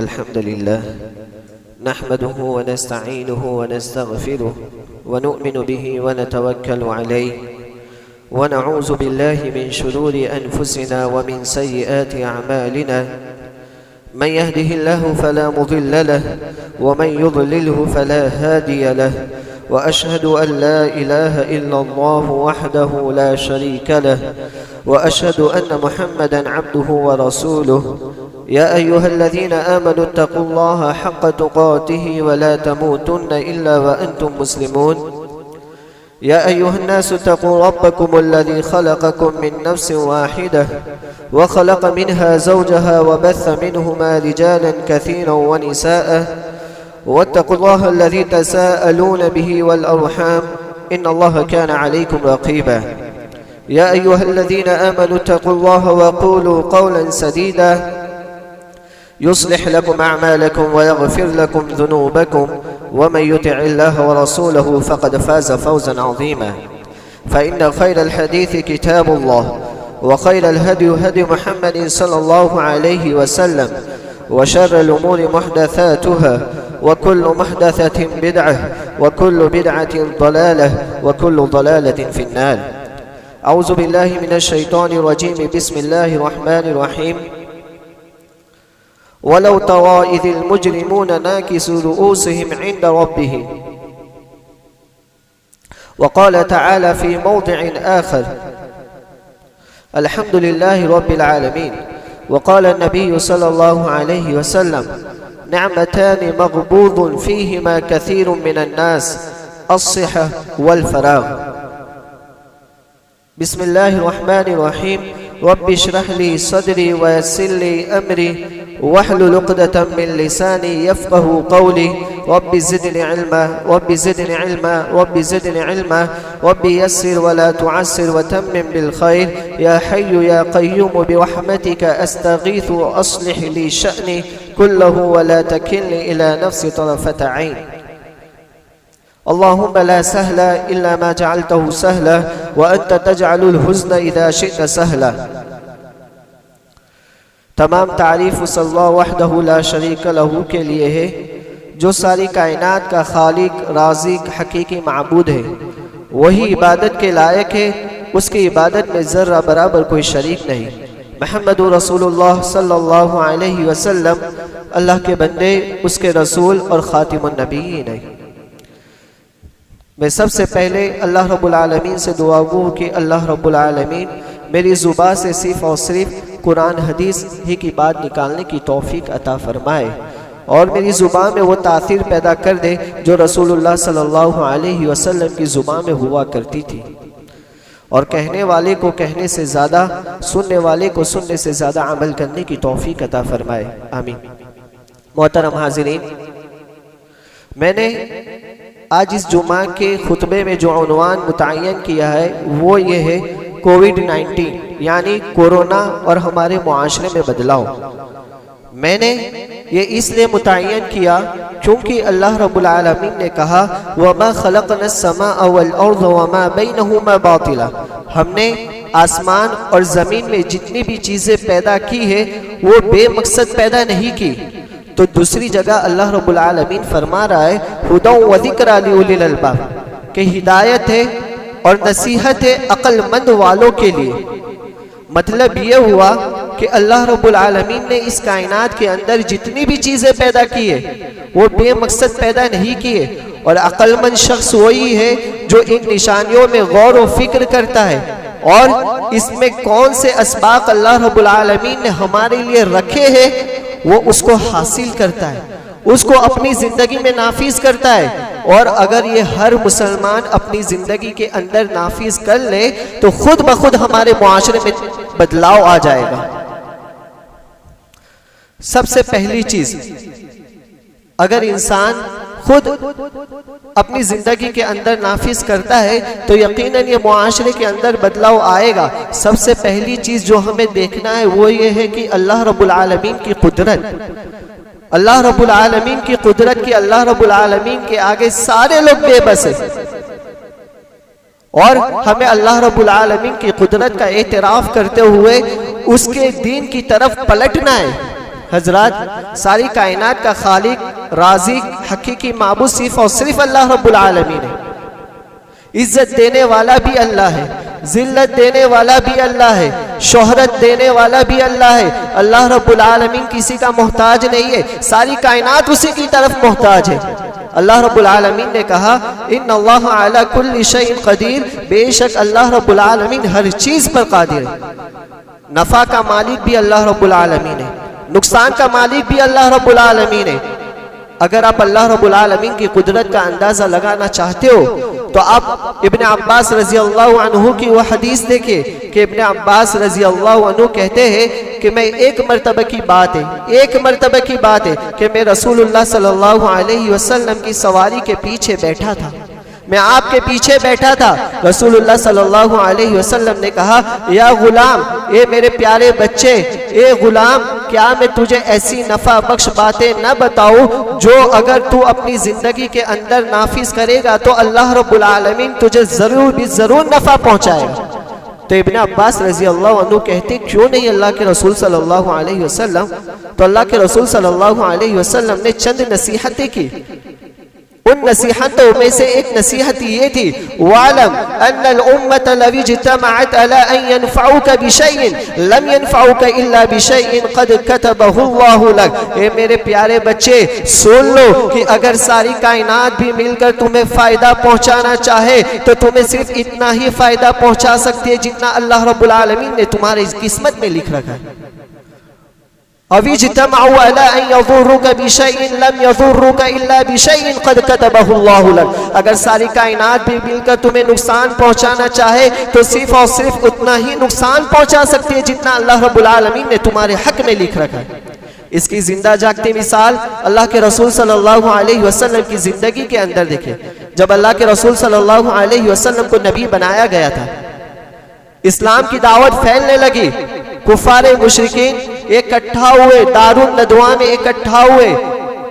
अल्हम्दुलिल्लाह नहमदुहु व नस्तईनुहु व नस्तगफिरुहु व नु'मिनु बिही व नतवक्कलु अलैहि व नऊज़ु बिल्लाहि मिन शुरूरि अनफुसिना व मिन सय्यिआति अअमालिना मन यहदिहिल्लाहु फला मुदिल्ल लहु व मन युद्लिलहु फला हादिय लहु व अशहदु अन ला इलाहा इल्लल्लाहु वहदहु ला शरीका लहु व अशहदु अन्न मुहम्मदन अब्दुहु व रसूलुहु या अय्युहल्लज़ीना आमनु इत्तक़ुल्लाहा हक़्क़ तुक़ातिही व ला तमूतुन्न इल्ला व अंतुम मुस्लिमून या अय्युहन्नासु इत्तक़ू रब्बकुमुल्लज़ी ख़लक़कुम मिन नफ्सिन वाहिदह व ख़लक़ मिनहा ज़ौजहा व बस्स मिनहुमा रिजालन कसीरन व निसाअ वत्तक़ुल्लाहा अल्लज़ी तसाअलून बिही वल अर्हाम इन्नल्लाहा काना अलैकुम रक़ीबा या अय्युहल्लज़ीना आमनु इत्तक़ुल्लाहा व क़ूलू क़ौलन सदीदा युस्लिह लकुम अअमालकुम व यग़फिर लकुम ज़ुनूबकुम व मन युतिइल्लाह व रसूलहु फ़क़द फ़ाज़ फ़ौज़न अज़ीमा फ़इन्न ख़ैरल हदीस किताबुल्लाह व ख़ैरल हदी हदी मुहम्मदिन सल्लल्लाहु अलैहि वसल्लम व शर्रल उमूरि मुहदसातुहा व कुल्लु मुहदसतिन बिदअह व कुल्लु बिदअतिन ज़लालह व कुल्लु ज़लालतिन फ़िन्नार अऊज़ु बिल्लाहि मिनश शैतानिर रजीम बिस्मिल्लाहिर रहमानिर रहीम वलौ तरा इज़िल मुजरिमून नाकिसू रुऊसिहिम इंद रब्बिहिम वक़ाल तआला फ़ी मौदिअन आख़र अल्हम्दुलिल्लाहि रब्बिल आलमीन वक़ाल नबी सल्लल्लाहु अलैहि वसल्लम निअमतानि मग़बूदुन फ़ीहिमा कसीरुन मिनन नास अस्सिहा वल फ़राग़ बिस्मिल्लाहिर रहमानिर रहीम रब्बि इश्रह ली सदरी व यस्सिर ली अमरी वहलुल उक़दतम मिन लिसानी यफ़क़हू क़ौली रब्बि ज़िदनी इल्मा रब्बि ज़िदनी इल्मा रब्बि ज़िदनी इल्मा रब्बि यस्सिर व ला तुअस्सिर व तम्मिम बिल खैर या हय्यु या क़य्यूम बिरहमतिका अस्तगीथु अस्लिह ली शअनी कुल्लहु व ला तकिलनी इला नफ्सी तरफ़त ऐन अल्लाहुम्मा ला सहला इल्ला मा जअलतहु सहला व अंत तजअलुल हुज़्न इज़ा शि'ता सहला। तमाम तारीफ़ उस अल्लाह वहदहु ला शरीक लहू के लिए है जो सारी कायनात का खालिक राज़िक हकीकी माबूद है। वही इबादत के लायक है, उसकी इबादत में ज़र्रा बराबर कोई शरीक नहीं। मुहम्मदुर रसूलुल्लाह सल्लल्लाहु अलैहि वसल्लम अल्लाह के बंदे, उसके रसूल और ख़ातिमुन नबिय्यीन है। मैं सबसे पहले अल्लाह रब्बुल आलमीन से दुआ गो कि अल्लाह रब्बुल आलमीन मेरी ज़ुबान से सिर्फ़ और सिर्फ कुरान हदीस ही की बात निकालने की तौफीक अता फरमाए और मेरी ज़ुबान में वो तासीर पैदा कर दे जो रसूलुल्लाह सल्लल्लाहु अलैहि वसल्लम की ज़ुबान में हुआ करती थी और कहने वाले को कहने से ज़्यादा, सुनने वाले को सुनने से ज़्यादा अमल करने की तौफीक अता फरमाए, आमीन। मोहतरम हाज़िरीन, मैंने आज इस जुमा के खुतबे में जो उन्वान मुतय्यन किया है वो ये है कोविड-19 यानी कोरोना और हमारे मुआशरे में बदलाव। मैंने ये इसलिए मुतय्यन किया क्योंकि अल्लाह रब्बुल आलमीन ने कहा वमा खलक़नस समाअ वल अर्ज़ वमा बैनहुमा बातिला, हमने आसमान और ज़मीन में जितनी भी चीज़ें पैदा की है वो बेमकसद पैदा नहीं की। तो दूसरी जगह अल्लाह रब्बुल आलमीन फरमा रहा है हुदन व ज़िक्रा लिउलिल अलबाब, कि हिदायत है और नसीहत है अक्लमंद वालों के लिए। मतलब ये हुआ कि अल्लाह रब्बुल आलमीन ने इस कायनात के अंदर जितनी भी चीज़ें पैदा की है वो बेमकसद पैदा नहीं किए और अक्लमंद शख्स वही है जो इन निशानियों में गौर व फिक्र करता है और इसमें कौन से असबाब अल्लाह रब्बुल आलमीन ने हमारे लिए रखे हैं वो उसको हासिल करता है, उसको अपनी ज़िंदगी में नाफिज करता है। और अगर ये हर मुसलमान अपनी ज़िंदगी के अंदर नाफिज कर ले तो खुद ब खुद हमारे मुआशरे में बदलाव आ जाएगा। सबसे पहली चीज़, अगर इंसान खुद अपनी ज़िंदगी के अंदर नाफिज करता है तो यकीनन ये मुआशरे के अंदर बदलाव आएगा। सबसे पहली चीज़ जो हमें देखना है वो ये है कि अल्लाह रब्बुल आलमीन की कुदरत, अल्लाह रब्बुल आलमीन की कुदरत की अल्लाह रब्बुल आलमीन के आगे सारे लोग बेबस हैं और हमें अल्लाह रब्बुल आलमीन की कुदरत का एतराफ़ करते हुए उसके दीन की तरफ पलटना है। हजरात, सारी कायनात का खालिक, राज़िक, हकीकी माबूद सिर्फ और सिर्फ अल्लाह रब्बुल आलमीन है। इज्जत देने वाला भी अल्लाह है, जिल्लत देने वाला भी अल्लाह है, शोहरत देने वाला भी अल्लाह है। अल्लाह रब्बुल आलमीन किसी का मोहताज नहीं है, सारी कायनात उसी की तरफ मोहताज है। अल्लाह रब्बुल आलमीन ने कहा इन्नल्लाह अला कुल्ली शैइन क़दीर, बेशक अल्लाह रब्बुल आलमीन हर चीज़ पर कादिर है। नफ़ा का मालिक भी अल्लाह रब्बुल आलमीन है, नुकसान का मालिक भी अल्लाह रब्बुल आलमीन है। अगर आप अल्लाह रब्बुल आलमीन की कुदरत का अंदाज़ा लगाना चाहते हो तो आप इब्न अब्बास रज़ी अल्लाह अन्हु की वह हदीस देखिए कि इब्न अब्बास रज़ी अल्लाह अन्हु कहते हैं कि मैं एक मरतबा की बात है कि मैं रसूलुल्लाह सल्लल्लाहु अलैहि वसल्लम की सवारी के पीछे बैठा था, मैं आपके पीछे बैठा था। रसूलुल्लाह सल्लल्लाहु अलैहि वसल्लम ने कहा, या गुलाम, ए मेरे प्यारे बच्चे, ए गुलाम, क्या मैं तुझे ऐसी नफा बख्श बातें न बताऊं जो अगर तू अपनी जिंदगी के अंदर नाफिज करेगा तो अल्लाह रब्बुल आलमीन तुझे जरूर नफा पहुंचाएगा। तो इब्न अब्बास रजी अल्लाह अन्हु कहते, क्यों नहीं अल्लाह के रसूल सल्लल्लाहु अलैहि वसल्लम? तो अल्लाह के रसूल सल्लल्लाहु अलैहि वसल्लम ने चंद नसीहतें की। उन नसीहतों में से एक नसीहत ये थी, वालम अन्नल उम्मत लव इज्तमअत अला अन यनफउका बिशैइन लम यनफउका इल्ला बिशैइन क़द कतबहु अल्लाहु लक। ए मेरे प्यारे बच्चे, सुन लो कि अगर सारी कायनात भी मिलकर तुम्हें फायदा पहुंचाना चाहे तो तुम्हें सिर्फ इतना ही फायदा पहुंचा सकती है जितना अल्लाह रब्बुल आलमीन ने तुम्हारी किस्मत में लिख रखा है। अविज्तमअू अला अन यज़ुर्रुका बिशैइन लम यज़ुर्रुका इल्ला बिशैइन क़द कतबहु अल्लाहु लक। अगर सारी कायनात भी मिलकर तुम्हें नुकसान पहुंचाना चाहे तो सिर्फ और सिर्फ उतना ही नुकसान पहुंचा सकती है जितना अल्लाह रब्बुल आलमीन ने तुम्हारे हक में लिख रखा है। इसकी जिंदा जागती मिसाल अल्लाह के रसूल सल्लल्लाहु अलैहि वसल्लम की जिंदगी के अंदर देखिए। जब अल्लाह के रसूल सल्लल्लाहु अलैहि वसल्लम को नबी बनाया गया था, इस्लाम की दावत फैलने लगी, कुफारे मुशरिकीन इकट्ठा हुए, दारुन नदवा में इकट्ठा हुए।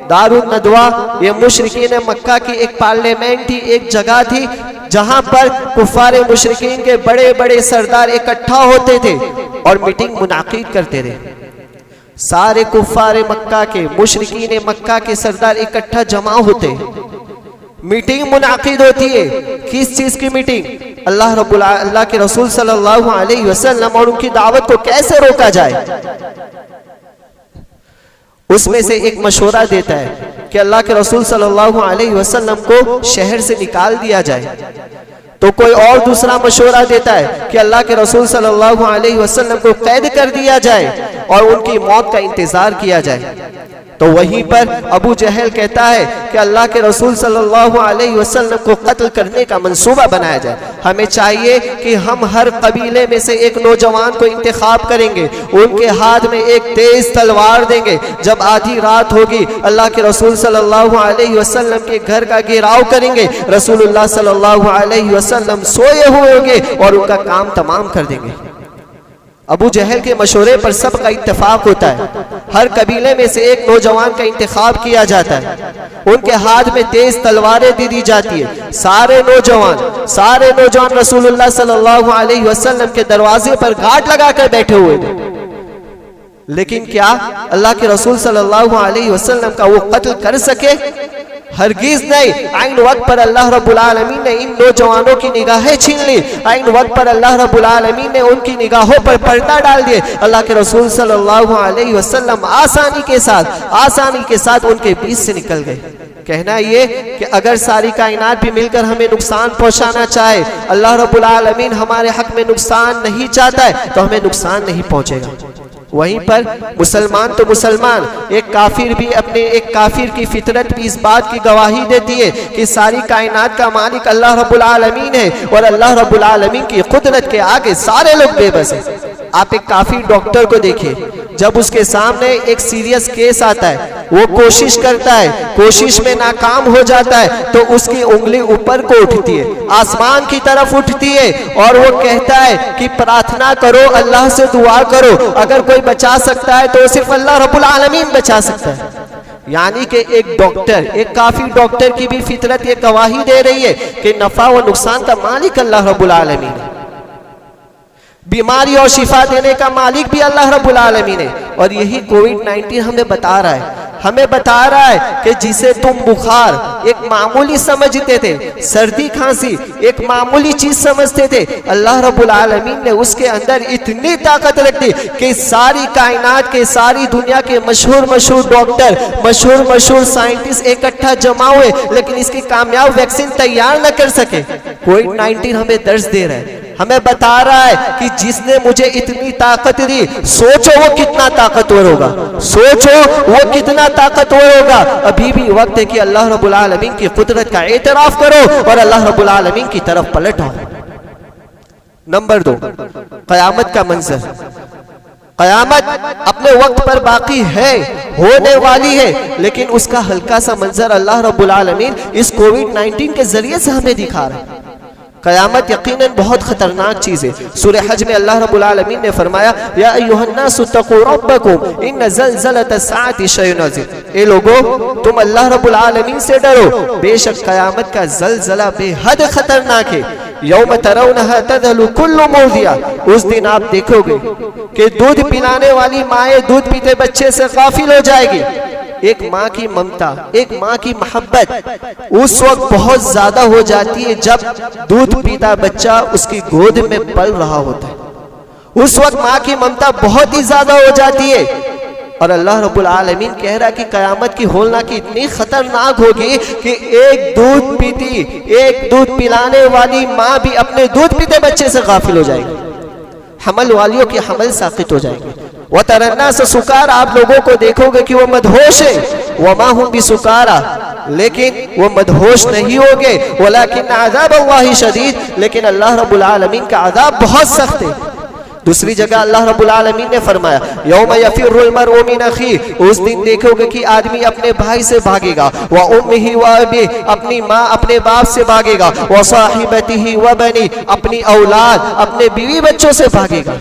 दारुन नदवा ये मुशरिकीन मक्का की एक पार्लियामेंट थी, एक जगह थी जहां पर कुफारे मुशरिकीन के बड़े बड़े सरदार इकट्ठा होते थे और मीटिंग मुनाकिद करते थे। सारे कुफारे मक्का के, मुशरिकीन मक्का के सरदार इकट्ठा जमा होते, मीटिंग मुनाकिद होती है। किस चीज की मीटिंग? अल्लाह के रसूल सल्लल्लाहु अलैहि वसल्लम और उनकी दावत को कैसे रोका जाए। उसमें से एक मशवरा देता है कि अल्लाह के रसूल सल्लल्लाहु अलैहि वसल्लम को शहर से निकाल दिया जाए। तो कोई और दूसरा मशवरा देता है कि अल्लाह के रसूल सल्लल्लाहु अलैहि वसल्लम को कैद कर दिया जाए और उनकी मौत का इंतजार किया जाए। तो वहीं पर अबू जहल कहता है कि अल्लाह के रसूल सल्लल्लाहु अलैहि वसल्लम को कत्ल करने का मंसूबा बनाया जाए। हमें चाहिए कि हम हर कबीले में से एक नौजवान को इंतखाब करेंगे, उनके हाथ में एक तेज तलवार देंगे। जब आधी रात होगी अल्लाह के रसूल सल्लल्लाहु अलैहि वसल्लम के घर का घेराव करेंगे, रसूलुल्लाह सल्लल्लाहु अलैहि वसल्लम सोए हुए होंगे और उनका काम तमाम कर देंगे। अबू जहल के मशवरे पर सबका इत्तेफाक होता है। हर कबीले में से एक नौजवान का इंतखाब किया जाता है, उनके हाथ में तेज तलवारें दे दी जाती है। सारे नौजवान रसूलुल्लाह सल्लल्लाहु अलैहि वसल्लम के दरवाजे पर घाट लगाकर बैठे हुए थे। लेकिन क्या अल्लाह के रसूल सल्लल्लाहु अलैहि वसल्लम का वो कत्ल कर सके? हरगिज नहीं। आइन वक्त पर अल्लाह रब्बुल आलमीन ने इन नौजवानों की निगाहें छीन ली। आइन वक्त पर अल्लाह रब्बुल आलमीन ने उनकी निगाहों पर पर्दा डाल दिए। अल्लाह के रसूल सल्लल्लाहु अलैहि वसल्लम आसानी के साथ उनके बीच से निकल गए। कहना ये कि अगर सारी कायनात भी मिलकर हमें नुकसान पहुंचाना चाहे, अल्लाह रब्बुल आलमीन हमारे हक में नुकसान नहीं चाहता है तो हमें नुकसान नहीं पहुंचेगा। वहीं पर मुसलमान तो मुसलमान, एक काफिर की फितरत भी इस बात की गवाही देती है कि सारी कायनात का मालिक अल्लाह रब्बुल आलमीन है और अल्लाह रब्बुल आलमीन की कुदरत के आगे सारे लोग बेबस हैं। आप एक काफिर डॉक्टर को देखिए, जब उसके सामने एक सीरियस केस आता है, वो कोशिश करता है, कोशिश में नाकाम हो जाता है तो उसकी उंगली ऊपर को उठती है, आसमान की तरफ उठती है और वो कहता है कि प्रार्थना करो, अल्लाह से दुआ करो, अगर कोई बचा सकता है तो सिर्फ अल्लाह रब्बुल आलमीन बचा सकता है। यानी कि एक काफिर डॉक्टर की भी फितरत ये गवाही दे रही है कि नफा व नुकसान का मालिक अल्लाह रब्बुल आलमीन है। बीमारी और शिफा देने का मालिक भी अल्लाह रब्बुल आलमीन है। और यही कोविड-19 हमें बता रहा है कि जिसे तुम बुखार एक मामूली समझते थे, सर्दी खांसी एक मामूली चीज समझते थे, अल्लाह रब्बुल आलमीन ने उसके अंदर इतनी ताकत रख दी कि सारी कायनात के, सारी दुनिया के मशहूर डॉक्टर, मशहूर साइंटिस्ट इकट्ठा जमा हुए, लेकिन इसकी कामयाब वैक्सीन तैयार न कर सके। कोविड-19 हमें दर्ज दे रहा है, हमें बता रहा है कि जिसने मुझे इतनी ताकत दी, सोचो वो कितना ताकतवर होगा, सोचो वो कितना ताकतवर होगा। अभी भी वक्त है कि अल्लाह रब्बुल आलमीन की कुदरत का एतराफ करो और अल्लाह रब्बुल आलमीन की तरफ पलट आओ। नंबर 2, क़यामत का मंजर। क़यामत अपने वक्त पर बाकी है, होने वाली है, लेकिन उसका हल्का सा मंजर अल्लाह रब्बुल आलमीन इस कोविड-19 के जरिए से हमें दिखा रहा है। क़यामत यकीनन बहुत खतरनाक चीज है। सूरह हज में अल्लाह रब्बुल आलमीन ने फरमाया, या अय्युहन्नासु तक़ू रब्बकुम इन्न ज़लज़लतस्साअति शैउन अज़ीम। ए लोगो, तुम अल्लाह रब्बुल आलमीन से डरो, बेशक क़यामत का ज़लज़ला बेहद खतरनाक है। यौम तरौनहा तज़हलु कुल्लु मुर्दिया, उस दिन आप देखोगे कि दूध पिलाने वाली माएँ दूध पीते बच्चे से गाफिल हो जाएगी। एक माँ की ममता, एक माँ की मोहब्बत उस वक्त बहुत ज्यादा हो जाती है जब दूध पीता बच्चा उसकी गोद में पल रहा होता है। उस वक्त माँ की ममता बहुत ही ज्यादा हो जाती है। और अल्लाह रब्बुल आलमीन कह रहा है कि क़यामत की होलनाकी इतनी खतरनाक होगी कि एक दूध पिलाने वाली माँ भी अपने दूध पीते बच्चे से गाफिल हो जाएगी। हमल वालियों की हमल साकित हो जाएगी। वह तरन्ना से सुकारा, आप लोगों को देखोगे कि वो मदहोश है, वमा हुम बिसुकारा, लेकिन वो मदहोश नहीं होंगे। वलाकिन अज़ाब अल्लाहि शदीद, लेकिन अल्लाह रब्बुल आलमीन का अज़ाब बहुत सख्त है। दूसरी जगह अल्लाह रब्बुल आलमीन ने फरमाया, यौम यफ़िर्रुल मर्उ मिन अख़ीही, उस दिन देखोगे कि आदमी अपने भाई से भागेगा, व उम्मिही व अबीही, अपनी माँ अपने बाप से भागेगा, व साहिबतिही व बनी, अपनी औलाद अपने बीवी बच्चों से भागेगा।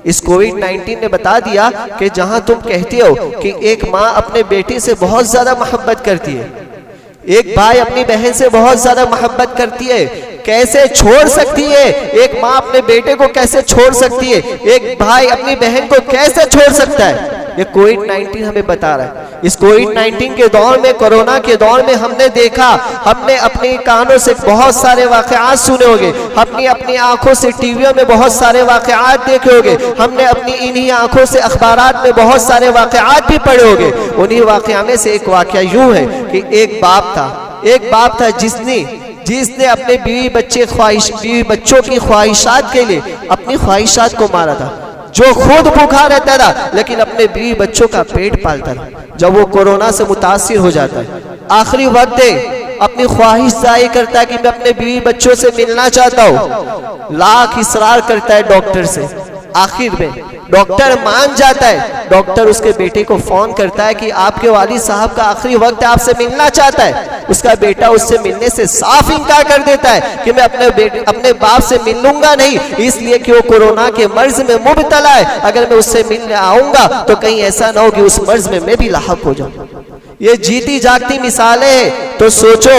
इस कोविड-19 ने बता दिया कि जहां तुम कहते हो कि एक माँ अपने बेटे से बहुत ज्यादा मोहब्बत करती है, एक भाई अपनी बहन से बहुत ज्यादा मोहब्बत करती है, कैसे छोड़ सकती है? एक माँ अपने बेटे को कैसे छोड़ सकती है? एक भाई अपनी बहन को कैसे छोड़ सकता है? ये कोविड-19 हमें बता रहा है। इस कोविड-19 के दौर में, कोरोना के दौर में हमने देखा, हमने अपने कानों से बहुत सारे वाक़यात सुने होंगे, हमने अपनी आंखों से टीवियों में बहुत सारे वाक़यात देखे होंगे, हमने अपनी इन्हीं आंखों से अखबारात में बहुत सारे वाक़यात भी पढ़े होंगे। उन्हीं वाक़या में से एक वाक़या यूं है कि एक बाप था जिसने अपने बीवी बच्चों की ख्वाहिशात के लिए अपनी ख्वाहिशात को मारा था, जो खुद भूखा रहता था लेकिन अपने बीवी बच्चों का पेट पालता था। जब वो कोरोना से मुतासिर हो जाता है, आखिरी वक्त है, अपनी ख्वाहिश जाहिर करता है कि मैं अपने बीवी बच्चों से मिलना चाहता हूँ, लाख इसरार करता है डॉक्टर से, आखिर में डॉक्टर मान जाता है। डॉक्टर उसके बेटे को फोन करता है कि आपके वालिद साहब का आखिरी वक्त आपसे मिलना चाहता है। उसका बेटा उससे मिलने से साफ इनकार कर देता है कि मैं अपने बाप से मिलूंगा नहीं, इसलिए कि वो कोरोना के मर्ज में मुब्तला है, अगर मैं उससे मिलने आऊंगा तो कहीं ऐसा ना हो कि उस मर्ज में मैं भी लाहक हो जाऊं। ये जीती जागती मिसालें हैं। तो सोचो,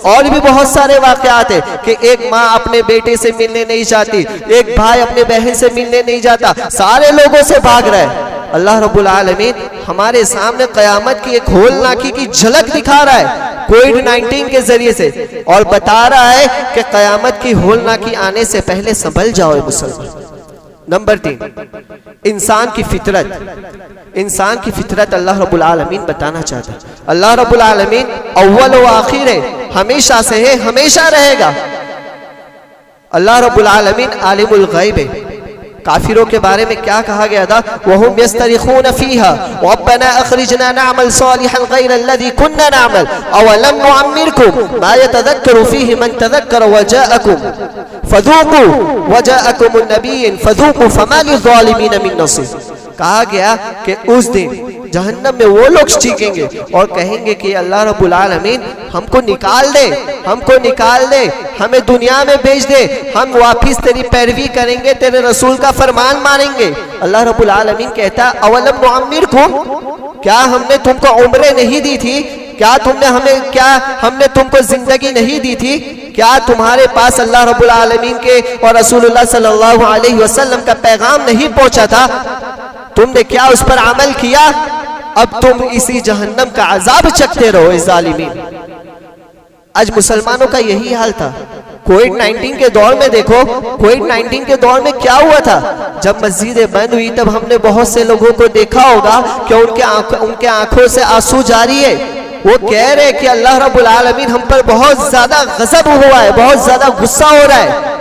और भी बहुत सारे वाकयात है कि एक माँ अपने बेटे से मिलने नहीं चाहती, एक भाई अपने बहन से मिलने नहीं जाता, सारे लोगों से भाग रहा है। अल्लाह रब्बुल आलमीन हमारे सामने क़यामत की एक होलनाकी की झलक दिखा रहा है कोविड-19 के जरिए से, और बता रहा है कि क़यामत की होलनाकी आने से पहले संभल जाओ मुसलमान। नंबर 3, इंसान की फितरत अल्लाह रब्बुल आलमीन बताना चाहता है। अल्लाह रब्बुल आलमीन अव्वल व आखिर है, हमेशा से है, हमेशा रहेगा। अल्लाह रब्बुल आलमीन आलिमुल गैब है। काफिरों के बारे में क्या कहा गया था? वहुम यस्तरिखून फीहा रब्बना अखरिजना नअमल सालिहन गैरल्लज़ी कुन्ना नअमल अवलम नुअम्मिरकुम मा यतज़क्करु फीहि मन तज़क्कर वजाअकुम फज़ूक़ू वजाअकुमुन नबिय्युन फज़ूक़ू फमा लिज़्ज़ालिमीन मिन नसीर। कहा गया कि उस दिन जहन्नम में वो लोग चीखेंगे और कहेंगे कि अल्लाह रब्बुल आलमीन हमको निकाल दे, हमें दुनिया में भेज दे, हम वापिस तेरी पैरवी करेंगे, तेरे रसूल का फरमान मानेंगे। अल्लाह रब्बुल आलमीन कहता अवलम नुअम्मिरकुम, क्या हमने तुमको उम्रें नहीं दी थी? क्या हमने तुमको जिंदगी नहीं दी थी? क्या तुम्हारे पास अल्लाह रब्बुल आलमीन के और रसूलुल्लाह सल्लल्लाहु अलैहि वसल्लम का पैगाम नहीं पहुंचा था? तुमने क्या उस पर अमल किया? अब तुम इसी जहन्नम का अजाब चखते रहो इस जालिमीन। आज मुसलमानों का यही हाल था। कोविड-19 के दौर में देखो, कोविड-19 के दौर में क्या हुआ था? जब मस्जिदें बंद हुई तब हमने बहुत से लोगों को देखा होगा कि उनके आंखों से आंसू जारी है। वो कह रहे हैं कि अल्लाह रब्बुल आलमीन हम पर बहुत ज्यादा गजब हुआ है, बहुत ज्यादा गुस्सा हो रहा है।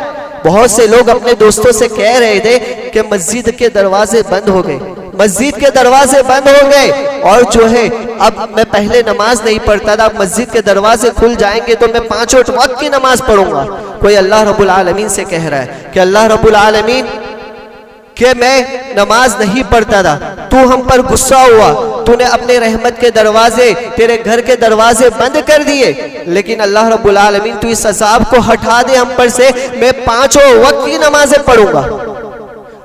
बहुत से लोग अपने दोस्तों से कह रहे थे कि मस्जिद के दरवाजे बंद हो गए, मस्जिद के दरवाजे बंद हो गए, और जो है अब मैं पहले नमाज नहीं पढ़ता था, मस्जिद के दरवाजे खुल जाएंगे तो मैं 5 वक्त की नमाज पढ़ूंगा। कोई अल्लाह रब्बुल आलमीन से कह रहा है कि अल्लाह रब्बुल आलमीन कि मैं नमाज नहीं पढ़ता था, तू हम पर गुस्सा हुआ, तूने अपने रहमत के दरवाजे, तेरे घर के दरवाजे बंद कर दिए, लेकिन अल्लाह रब्बुल आलमीन तू इस अज़ाब को हटा दे हम पर से, मैं 5 वक्त की नमाजें पढ़ूंगा।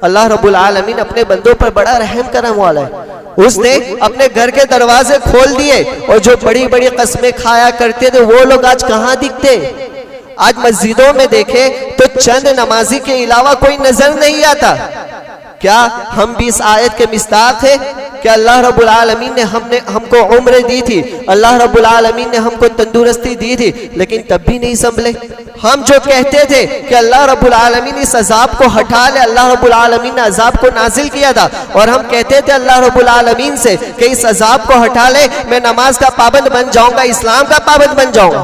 अल्लाह रब्बुल आलमीन अपने बंदों पर बड़ा रहम करम वाला है। उसने अपने घर के दरवाजे खोल दिए, और जो बड़ी बड़ी कस्में खाया करते थे वो लोग आज कहाँ दिखते? आज मस्जिदों में देखे तो चंद नमाजी के अलावा कोई नजर नहीं आता। क्या हम भी इस आयत के मिस्ताक थे कि अल्लाह रब्बुल आलमीन ने हमको उम्र दी थी, अल्लाह रब्बुल आलमीन ने हमको तंदुरुस्ती दी थी, लेकिन तब भी नहीं संभले। हम जो कहते थे कि अल्लाह रब्बुल आलमीन इस अजाब को हटा ले, अल्लाह रब्बुल आलमीन ने अजाब को नाजिल किया था, और हम कहते थे अल्लाह रब्बुल आलमीन से कि इस अजाब को हटा ले, मैं नमाज का पाबंद बन जाऊंगा, इस्लाम का पाबंद बन जाऊंगा।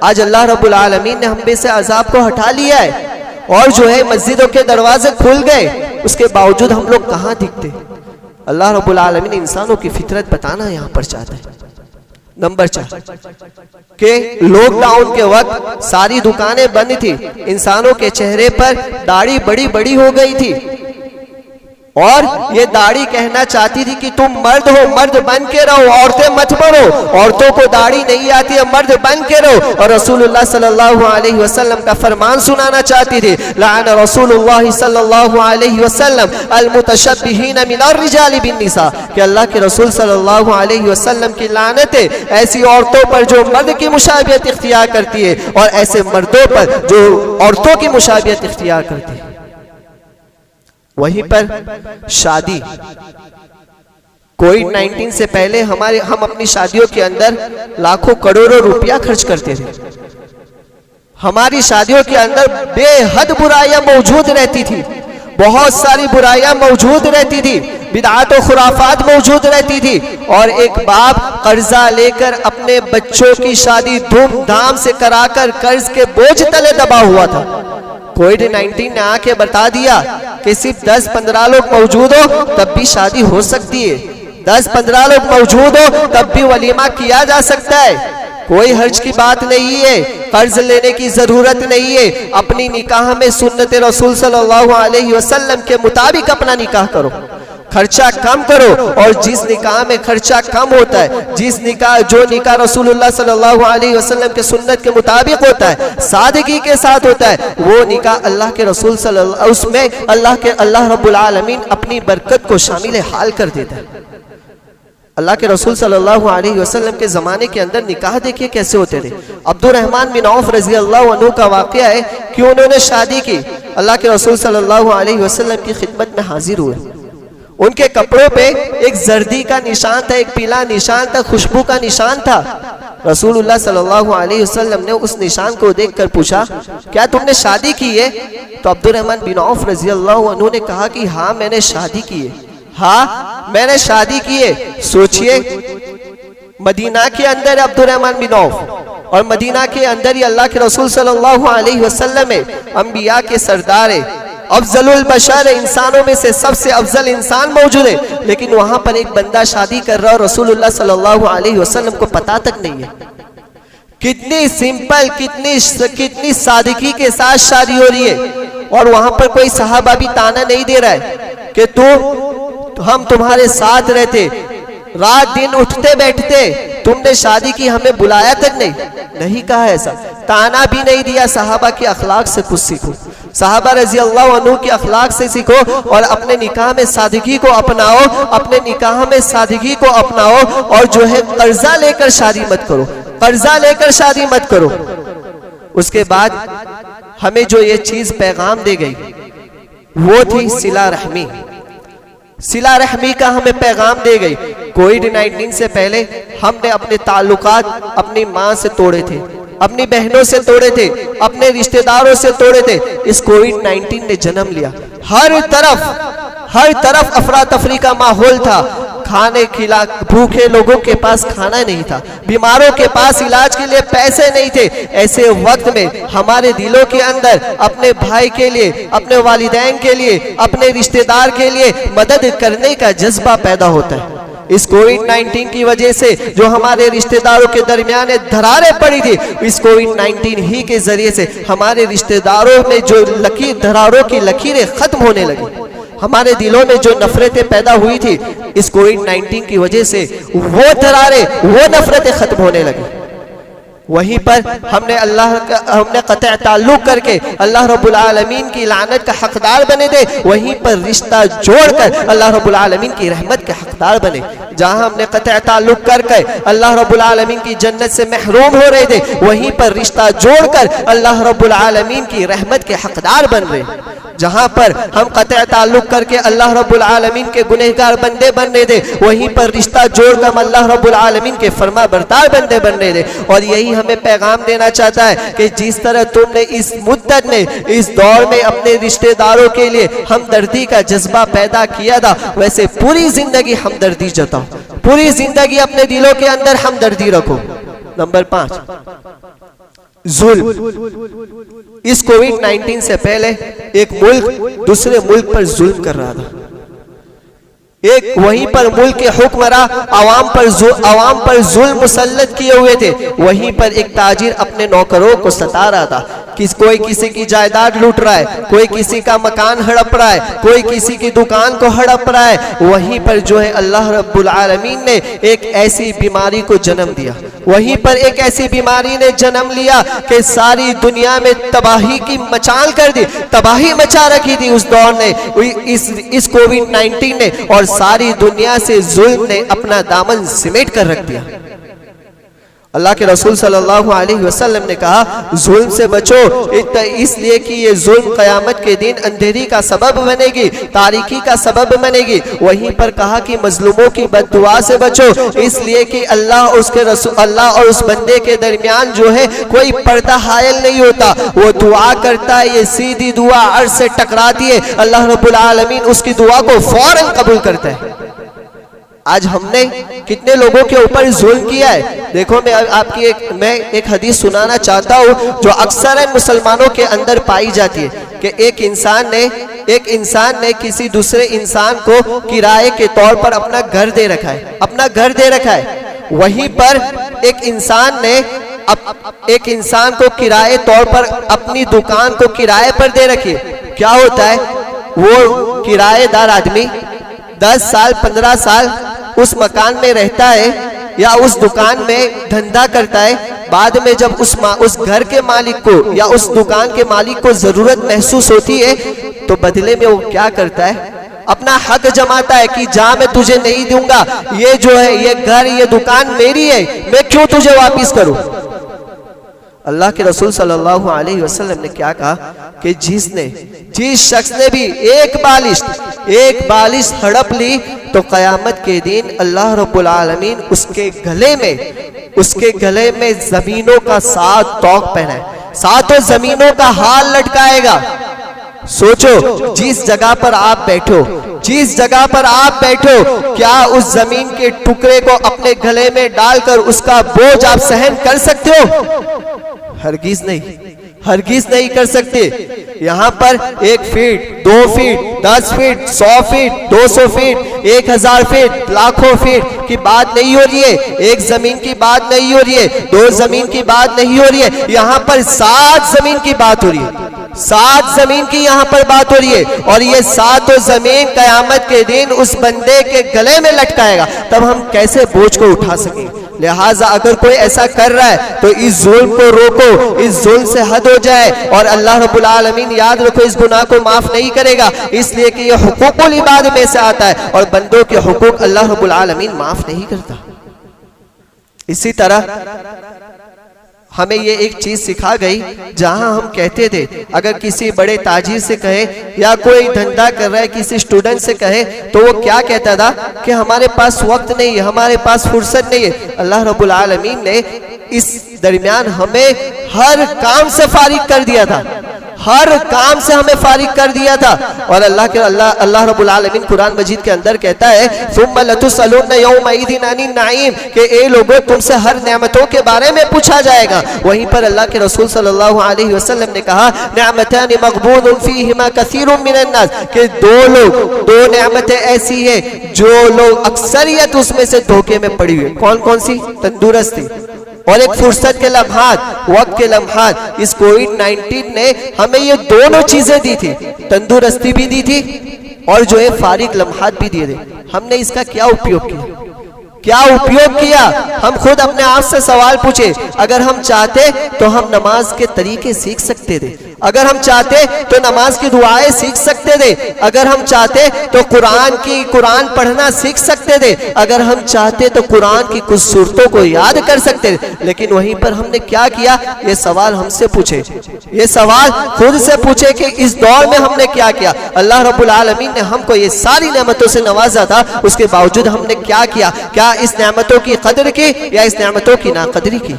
आज अल्लाह रब्बुल आलमीन ने हम पे से अजाब को हटा लिया है, और जो है मस्जिदों के दरवाजे खुल गए, उसके बावजूद हम लोग कहाँ दिखते? अल्लाह रब्बुल आलमीन इंसानों की फितरत बताना यहाँ पर चाहता है। नंबर 4 के लॉकडाउन के वक्त सारी दुकानें बंद थी, इंसानों के चेहरे पर दाढ़ी बड़ी बड़ी हो गई थी, और ये दाढ़ी कहना चाहती थी कि तुम मर्द हो, मर्द बन के रहो, औरतें मत बनो, औरतों को दाढ़ी नहीं आती है, मर्द बन के रहो। और रसूलुल्लाह सल्लल्लाहु अलैहि वसल्लम का फरमान सुनाना चाहती थी, लान रसूलुल्लाह सल्लल्लाहु अलैहि वसल्लम अल मुतशब्बिहीन मिनर रिजाली बिन निसा, कि अल्लाह के रसूल सल्लल्लाहु अलैहि वसल्लम की लानत है ऐसी औरतों पर जो मर्द की मुशाबियत इख्तियार करती है, और ऐसे मर्दों पर जो औरतों की मुशाबियत इख्तियार करती है। वहीं पर शादी, कोविड-19 से पहले हम अपनी शादियों के अंदर लाखों करोड़ों रुपया खर्च करते थे। हमारी शादियों के अंदर बेहद बुराइयां मौजूद रहती थी, बहुत सारी बुराइयां मौजूद रहती थी, बिदअत और खुराफात मौजूद रहती थी, और एक बाप कर्जा लेकर अपने बच्चों की शादी धूमधाम से कराकर कर्ज के बोझ तले दबा हुआ था। कोविड-19 ने आके बता दिया कि सिर्फ 10-15 लोग मौजूद हो तब भी शादी हो सकती है, 10-15 लोग मौजूद हो तब भी वलीमा किया जा सकता है, कोई हर्ज की बात नहीं है, कर्ज लेने की जरूरत नहीं है, अपनी निकाह में सुन्नत रसूल सल्लल्लाहु अलैहि वसल्लम के मुताबिक अपना निकाह करो, खर्चा कम करो। और जिस निकाह में खर्चा कम होता है, जो निकाह रसूलुल्लाह सल्लल्लाहु अलैहि वसल्लम के सुन्नत के मुताबिक होता है, सादगी के साथ होता है, वो निकाह अल्लाह के रसूल सल्लल्लाहु, उसमें अल्लाह रब्बुल आलमीन अपनी बरकत को शामिल हाल कर देता है। अल्लाह के रसूल सल्लल्लाहु अलैहि वसल्लम के ज़माने के अंदर निकाह देखिए कैसे होते थे। अब्दुर्रहमान बिन औफ रज़ी अल्लाह अन्हु का वाक़या है कि उन्होंने शादी की, अल्लाह के रसूल सल्लल्लाहु अलैहि वसल्लम की खिदमत में हाजिर हुए। उनके कपड़ों पे एक जर्दी का निशान था, एक पीला निशान था, खुशबू का निशान था। रसूलुल्लाह सल्लल्लाहु अलैहि वसल्लम ने उस निशान को देखकर पूछा, क्या तुमने शादी की है? तो अब्दुर्रहमान बिन औफ रज़ी अल्लाह अन्हु ने कहा कि हाँ मैंने शादी की है, हाँ मैंने शादी की है। सोचिए, मदीना के अंदर अब्दुर्रहमान बिन औफ, और मदीना के अंदर ही अल्लाह के रसूल सल्लल्लाहु अलैहि वसल्लम है, अंबिया के सरदार है, अफजलुल बशर, इंसानों में से सबसे अफजल इंसान मौजूद है, लेकिन वहां पर एक बंदा शादी कर रहा है, रसूलुल्लाह सल्लल्लाहु अलैहि वसल्लम को पता तक नहीं है। कितनी सिंपल, कितनी सादगी के साथ शादी हो रही है, और वहां पर कोई सहाबा भी ताना नहीं दे रहा है कि तो हम तुम्हारे साथ रहते, रात दिन उठते बैठते, तुमने शादी की, हमें बुलाया तक नहीं कहा ऐसा, ताना भी नहीं दिया, सहाबा के अखलाक से कुछ सीखो। सहाबा रजी अल्लाह अन्हु की अखलाक से सीखो और अपने निकाह में सादगी को अपनाओ, अपने निकाह में सादगी को अपनाओ। और जो है कर्जा लेकर शादी मत करो, कर्जा लेकर शादी मत करो। उसके बाद हमें जो ये चीज पैगाम दे गई वो थी सिला रहमी। सिला रहमी का हमें पैगाम दे गई। कोविड-19 से पहले हमने अपने ताल्लुकात अपनी माँ से तोड़े थे, अपनी बहनों से तोड़े थे, अपने रिश्तेदारों से तोड़े थे। इस कोविड-19 ने जन्म लिया। हर तरफ अफरा तफरी का माहौल था। खाने खिला भूखे लोगों के पास खाना नहीं था, बीमारों के पास इलाज के लिए पैसे नहीं थे। ऐसे वक्त में हमारे दिलों के अंदर अपने भाई के लिए, अपने वालिदैन के लिए, अपने रिश्तेदार के लिए मदद करने का जज्बा पैदा होता है। इस कोविड-19 की वजह से जो हमारे रिश्तेदारों के दरमियान दरारें पड़ी थी, इस कोविड-19 ही के जरिए से हमारे रिश्तेदारों में जो दरारों की लकीरें खत्म होने लगी। हमारे दिलों में जो नफरतें पैदा हुई थी, इस कोविड-19 की वजह से वो दरारें, वो नफरतें खत्म होने लगी। वहीं पर हमने क़त्अ ताल्लुक़ करके अल्लाह रब्बुल आलमीन की लानत का हकदार बने थे। वहीं पर रिश्ता जोड़कर अल्लाह रब्बुल आलमीन की रहमत के हकदार बने। जहां हमने क़त्अ ताल्लुक़ करके अल्लाह रब्बुल आलमीन की जन्नत से महरूम हो रहे थे, वहीं पर रिश्ता जोड़कर अल्लाह रब्बुल आलमीन की रहमत के हकदार बन रहे। जहां पर हम क़त्अ ताल्लुक़ करके अल्लाह रब्बुल आलमीन के गुनहगार बंदे बन रहे थे, वहीं पर रिश्ता जोड़कर हम अल्लाह रब्बुल आलमीन के फरमा बरदार बंदे बन रहे थे। और यही हमें पैगाम देना चाहता है कि जिस तरह तुमने इस मुद्दत में, इस दौर में अपने रिश्तेदारों के लिए हमदर्दी का जज्बा पैदा किया था, वैसे पूरी जिंदगी हमदर्दी जताओ, पूरी जिंदगी अपने दिलों के अंदर हमदर्दी रखो। नंबर 5, जुल्म। इस कोविड-19 से पहले एक मुल्क दूसरे मुल्क पर जुल्म कर रहा था। एक वहीं पर मुल्क के हुक्मरां आवाम पर जुल्म मुसल्लत किए हुए थे। वहीं पर एक ताजिर अपने नौकरों को सता रहा था। कोई किसी की जायदाद लूट रहा है, कोई किसी का मकान हड़प रहा है, कोई किसी की दुकान को हड़प रहा है। वहीं पर जो है अल्लाह रब्बुल आलमीन ने एक ऐसी बीमारी को जन्म दिया। वहीं पर एक ऐसी बीमारी ने जन्म लिया कि सारी दुनिया में तबाही की मचाल कर दी, तबाही मचा रखी थी उस दौर ने, इस कोविड-19 ने। और सारी दुनिया से जुल्म ने अपना दामन सिमेट कर रख दिया। अल्लाह के रसूल सल्लल्लाहु अलैहि वसल्लम ने कहा, जुल्म से बचो, इसलिए कि ये जुल्म क़यामत के दिन अंधेरी का सबब बनेगी, तारीकी का सबब बनेगी। वहीं पर कहा कि मजलूमों की बद्दुआ से बचो, इसलिए कि अल्लाह और उस बंदे के दरमियान जो है कोई पर्दा हायल नहीं होता। वो दुआ करता है, ये सीधी दुआ अर्श से टकराती है, अल्लाह रब्बुल आलमीन उसकी दुआ को फौरन कबूल करता है। आज हमने कितने लोगों के ऊपर जुल्म किया है। देखो, मैं एक हदीस सुनाना चाहता हूँ जो अक्सर मुसलमानों के अंदर पाई जाती है कि एक इंसान ने किसी दूसरे इंसान को किराए के तौर पर अपना घर दे रखा है। वहीं पर एक इंसान को किराए तौर पर अपनी दुकान को किराए पर दे रखी है। क्या होता है, वो किराएदार आदमी 10 साल 15 साल उस मकान में रहता है या उस दुकान में धंधा करता है। बाद में जब उस घर के मालिक को या उस दुकान के मालिक को जरूरत महसूस होती है, तो बदले में वो क्या करता है, अपना हक जमाता है कि जा, मैं तुझे नहीं दूंगा, ये जो है ये घर ये दुकान मेरी है, मैं क्यों तुझे वापिस करूं। अल्लाह के रसूल सल्लल्लाहु अलैहि वसल्लम ने क्या कहा कि जिस शख्स ने भी एक बालिश हड़प ली, तो क़यामत के दिन अल्लाह रब्बुल आलमीन उसके गले में जमीनों का 7 तौक पहनाए, 7 जमीनों का हाल लटकाएगा। सोचो, जिस जगह पर आप बैठो, क्या उस जमीन के टुकड़े को अपने गले में डालकर उसका बोझ आप सहन कर सकते हो? हरगिज नहीं कर सकते। यहाँ पर 1 feet 2 feet 10 feet 100 feet 200 feet 1000 feet लाखों फीट की बात नहीं हो रही है। एक जमीन की बात नहीं हो रही है, 2 जमीन की बात नहीं हो रही है, यहाँ पर 7 जमीन की बात हो रही है। 7 जमीन की यहाँ पर बात हो रही है। और ये 7 जमीन कयामत के दिन उस बंदे के गले में लटकाएगा। तब हम कैसे बोझ को उठा सकेंगे? लिहाजा अगर कोई ऐसा कर रहा है तो इस जुल्म को रोको, इस जुल्म से हद हो जाए। और अल्लाह रब्बुल आलमीन याद रखो इस गुनाह को माफ नहीं करेगा, इसलिए कि ये हुकूकुल इबाद में से आता है और बंदों के हुकूक अल्लाह रब्बुल आलमीन माफ नहीं करता। इसी तरह हमें ये एक चीज सिखा गई, जहां हम कहते थे अगर किसी बड़े ताजिर से कहे या कोई धंधा कर रहा है किसी स्टूडेंट से कहे तो वो क्या कहता था कि हमारे पास वक्त नहीं है, हमारे पास फुर्सत नहीं है। अल्लाह रब्बुल आलमीन ने इस दरमियान हमें हर काम से फारिग कर दिया था, हर काम से हमें फारिग कर दिया था। और अल्लाह रब्बुल आलमीन कुरान मजीद के अंदर कहता है सुम्मा लतुसअलुन्ना यौमइदिन अनिन नईम, कि ए लोगों तुमसे हर नेमतों के बारे में पूछा जाएगा। वहीं पर अल्लाह के रसूल सल्लल्लाहु अलैहि वसल्लम ने कहा नेमतान मग़बूनुन फीहिमा कसीरुम मिनन नास, कि दो नेमतें ऐसी हैं जो लोग अक्सरियत उसमें से धोखे में पड़ी हुई। कौन कौन सी? तंदुरुस्ती और एक फुर्सत के लम्हात, वक्त के लम्हात। इस कोविड-19 ने हमें ये दोनों चीजें दी थी, तंदुरुस्ती भी दी थी और जो है फारिग लम्हात भी दिए थे। हमने इसका क्या उपयोग किया? क्या उपयोग किया? हम खुद अपने आप से सवाल पूछे। अगर हम चाहते तो हम नमाज के तरीके सीख सकते थे, अगर हम चाहते तो नमाज की दुआएं सीख सकते थे, अगर हम चाहते तो कुरान पढ़ना सीख सकते थे, अगर हम चाहते तो कुरान की कुछ सूरतों को याद कर सकते थे। लेकिन वहीं पर हमने क्या किया? ये सवाल हमसे पूछे, ये सवाल खुद से पूछे कि इस दौर में हमने क्या किया। अल्लाह रब्बुल आलमीन ने हमको ये सारी नेमतों से नवाजा था, उसके बावजूद हमने क्या किया? क्या इस नेमतों की कदर की या इस नेमतों की नाकदरी की?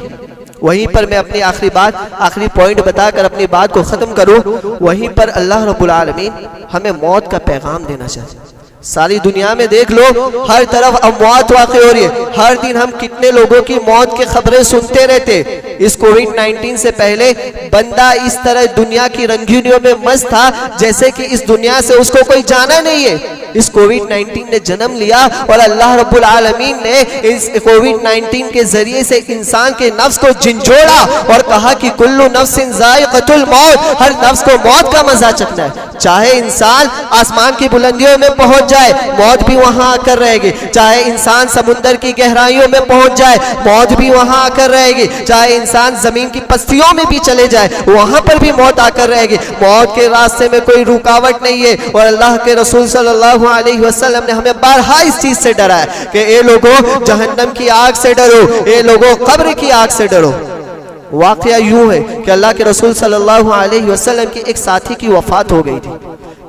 वहीं पर मैं अपनी आखिरी पॉइंट बताकर अपनी बात को खत्म करूं। वहीं पर अल्लाह रब्बुल आलमीन हमें मौत का पैगाम देना चाहते। सारी दुनिया में देख लो, हर तरफ अमवात वाक़ई हो रही है। हर दिन हम कितने लोगों की मौत की खबरें सुनते रहते। इस कोविड-19 से पहले बंदा इस तरह दुनिया की रंगीनियों में मस्त था जैसे कि इस दुनिया से उसको कोई जाना नहीं है। इस कोविड-19 ने जन्म लिया और अल्लाह रब्बुल आलमीन ने इस कोविड-19 के जरिए से इंसान के नफ्स को झिंझोड़ा और कहा कि कुल्लु नफ्सिन ज़ाइक़तुल मौत, हर नफ्स को मौत का मजा चखना है। चाहे इंसान आसमान की बुलंदियों में पहुंच जाए, मौत भी वहां आकर रहेगी। चाहे इंसान समुद्र की गहराइयों में पहुंच जाए, मौत भी वहां आकर रहेगी। चाहे इंसान जमीन की पस्तियों में भी चले जाए, वहां पर भी मौत आकर रहेगी। मौत के रास्ते में कोई रुकावट नहीं है। और अल्लाह के रसूल सल्लल्लाहु अलैहि वसल्लम ने हमें बारहा इस चीज से डराया कि ए लोगों जहन्नम की आग से डरो, ए लोगों कब्र की आग से डरो। वाकया यूं है कि अल्लाह के रसूल सल्लल्लाहु अलैहि वसल्लम की एक साथी की वफात हो गई थी।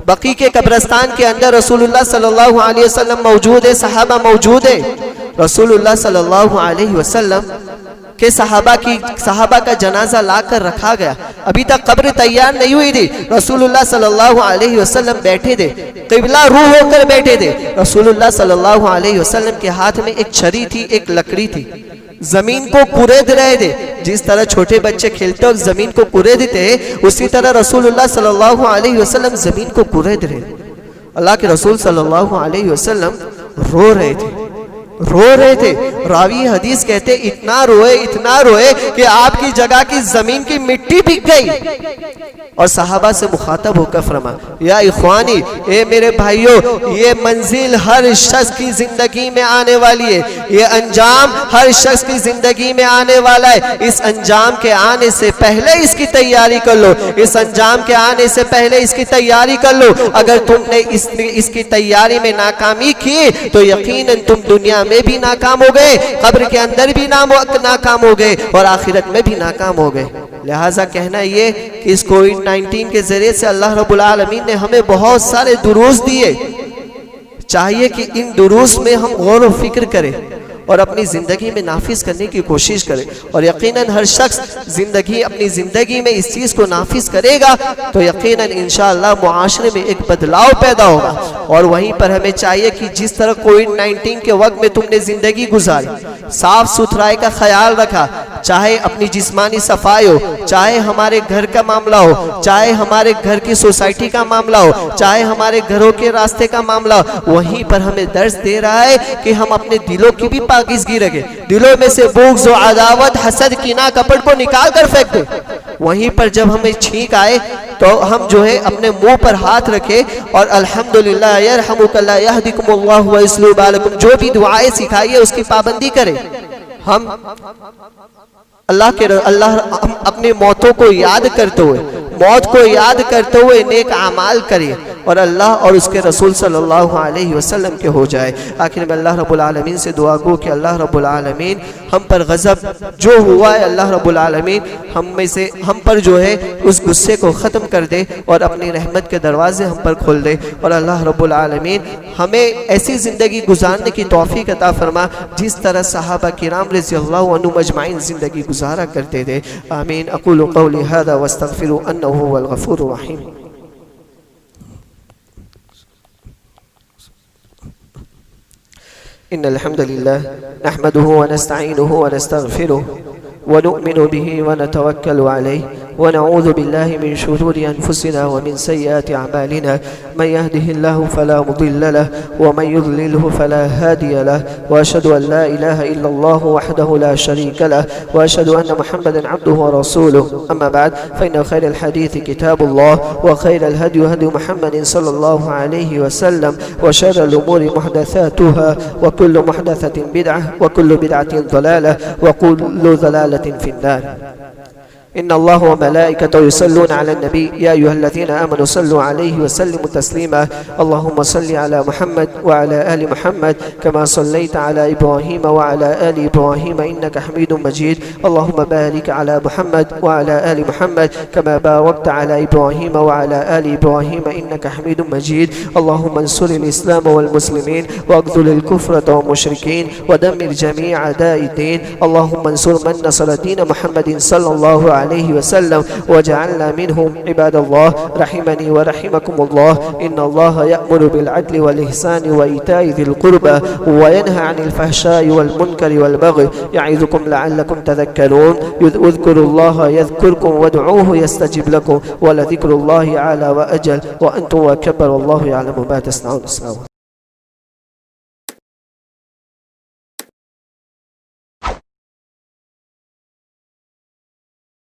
बकी के कब्रिस्तान के अंदर रसूलुल्लाह सल्लल्लाहु अलैहि वसल्लम मौजूद है, सहाबा मौजूद है। रसूलुल्लाह सल्लल्लाहु अलैहि वसल्लम के सहाबा का जनाजा लाकर रखा गया। अभी तक कब्र तैयार नहीं हुई थी। रसूलुल्लाह सल्लल्लाहु अलैहि वसल्लम बैठे थे, क़िबला रूह होकर बैठे थे। रसूलुल्लाह सल्लल्लाहु अलैहि वसल्लम के हाथ में एक छरी थी, एक लकड़ी थी। जमीन को कुरेद रहे थे। जिस तरह छोटे बच्चे खेलते और जमीन को कुरेदते हैं, उसी तरह रसूलुल्लाह सल्लल्लाहु अलैहि वसल्लम जमीन को कुरेद रहे। अल्लाह के रसूल सल्लल्लाहु अलैहि वसल्लम रो रहे थे। रावी हदीस कहते इतना रोए कि आपकी जगह की जमीन की मिट्टी भीग गई। और सहाबा से मुखातब होकर फरमा, या इख्वानी, ए मेरे भाइयों, ये मंजिल हर शख्स की जिंदगी में आने वाली है, ये अंजाम हर शख्स की जिंदगी में आने वाला है। इस अंजाम के आने से पहले इसकी तैयारी कर लो, इस अंजाम के आने से पहले इसकी तैयारी कर लो। अगर तुमने इसकी तैयारी में नाकामी की तो यकीनन तुम दुनिया में भी नाकाम हो गए, कब्र के अंदर भी नाकाम हो गए और आखिरत में भी नाकाम हो गए। लिहाजा कहना ये कि इस कोविड-19 के जरिए से अल्लाह रब्बुल आलमीन ने हमें बहुत सारे दुरूस दिए। चाहिए कि इन दुरूस में हम गौर व फिक्र करें और अपनी ज़िंदगी में नाफिज करने की कोशिश करें। और यकीनन हर शख्स अपनी ज़िंदगी में इस चीज़ को नाफिज करेगा तो यकीनन इंशाअल्लाह मुआशरे में एक बदलाव पैदा होगा। और वहीं पर हमें चाहिए कि जिस तरह कोविड-19 के वक्त में तुमने ज़िंदगी गुजारी, साफ सुथराई का ख्याल रखा, चाहे अपनी जिस्मानी सफाई हो, चाहे हमारे घर का मामला हो, चाहे हमारे घर की सोसाइटी का मामला हो, चाहे हमारे घरों के रास्ते का मामला हो, वहीं पर हमें दर्ज दे रहा है कि हम अपने दिलों की भी पाकीज़गी रखें। दिलों में से बुग़्ज़ व अदावत, हसद, कीना, कपट को निकाल कर फेंक दें। वहीं पर जब हमें छींक आए तो हम जो है अपने मुंह पर हाथ रखें और अल्हम्दुलिल्लाह यरहमुकल्लाह यहदिकुमुल्लाह व युस्लिह बालकुम, जो भी दुआएं सिखाई है उसकी पाबंदी करें। हम हम अपनी मौतों को याद करते हुए, मौत को याद करते हुए नेक आमाल करें और अल्लाह और उसके रसूल सल्लल्लाहु अलैहि वसल्लम के हो जाए। आखिर में अल्लाह रब्बुल आलमीन से दुआ गो कि अल्लाह रब्बुल आलमीन हम पर गज़ब जो हुआ है, अल्लाह रब्बुल आलमीन हम पर जो है उस गुस्से को ख़त्म कर दे और अपनी रहमत के दरवाजे हम पर खोल दे। और अल्लाह रब्बुल आलमीन हमें ऐसी ज़िंदगी गुजारने की तौफीक अता फरमा जिस तरह सहाबा किराम रज़ियल्लाहु अन्हुम अजमाइन ज़िंदगी गुजारा करते थे। आमीन। अक़ूलु क़ौली हाज़ा वस्तग़फ़िरू अन्नहु हुवल गफ़ूरुर रहीम। इन्नल हम्दुलिल्लाह नहमदुहु व नस्तईनुहु व नस्तग़फिरुह व नु'मिनु बिही व नतवक्कलु अलैहि व नऊज़ु बिल्लाहि मिन शुरूरि अनफुसिना व मिन सय्यिआति अअमालिना मन यहदिहिल्लाहु फला मुदिल्ल लहु व मन युद्लिलहु फला हादिय लहु व अशहदु अन ला इलाहा इल्लल्लाहु वहदहु ला शरीक लहु व अशहदु अन्न मुहम्मदन अब्दुहु व रसूलुहु। अम्मा बाद फ़इन्न खैरल हदीस किताबुल्लाह व खैरल हदी हदी मुहम्मदिन सल्लल्लाहु अलैहि वसल्लम व शर्रल उमूरि मुहदसातुहा व कुल्लु मुहदसतिन बिदअह व कुल्लु बिदअतिन ज़लालह व कुल्लु ज़लालतिन फिन्नार। इन्न अल्लाह व मलाइकतहु युसल्लूना अला नबी या अय्युहल्लज़ीना आमनू सल्लु अलैहि व सल्लिमू तस्लीमा। अल्लाहुम्मा सल्लि अला मुहम्मद व अला आलि मुहम्मद कमा सल्लैता अला इब्राहीम व अला आलि इब्राहीम इन्नका हमीदुम मजीद। अल्लाहुम्मा बारिक अला मुहम्मद व अला आलि मुहम्मद कमा बारकता अला इब्राहीम व अला आलि इब्राहीम इन्नका हमीदुम मजीद। अल्लाहुम्मा अंसुरिल इस्लाम वल मुस्लिमीन वअग़्ज़िलिल कुफ़्रत व मुशरिकीन व दम्मिर जमी' अदाइद्दीन। अल्लाहुम्मा अंसुर मन नसर दीन मुहम्मदिन सल्लल्लाहु अलैहि वसल्लम वजअलना मिनहुम इबादल्लाह रहिमनी व रहिमकुमुल्लाह। इन्नल्लाह यअमुरु बिल अदलि वल इहसानि व ईताइ ज़िल क़ुर्बा व यनहा अनिल फ़हशाइ वल मुनकरि वल बग़ि यअइज़ुकुम लअल्लकुम तज़क्करून। उज़्कुरुल्लाह यज़कुरकुम वदऊहु यस्तजिब लकुम व लज़िक्रुल्लाहि अअला व अजल व अंतुम अकबर वल्लाहु यअलमु मा तस्नऊन।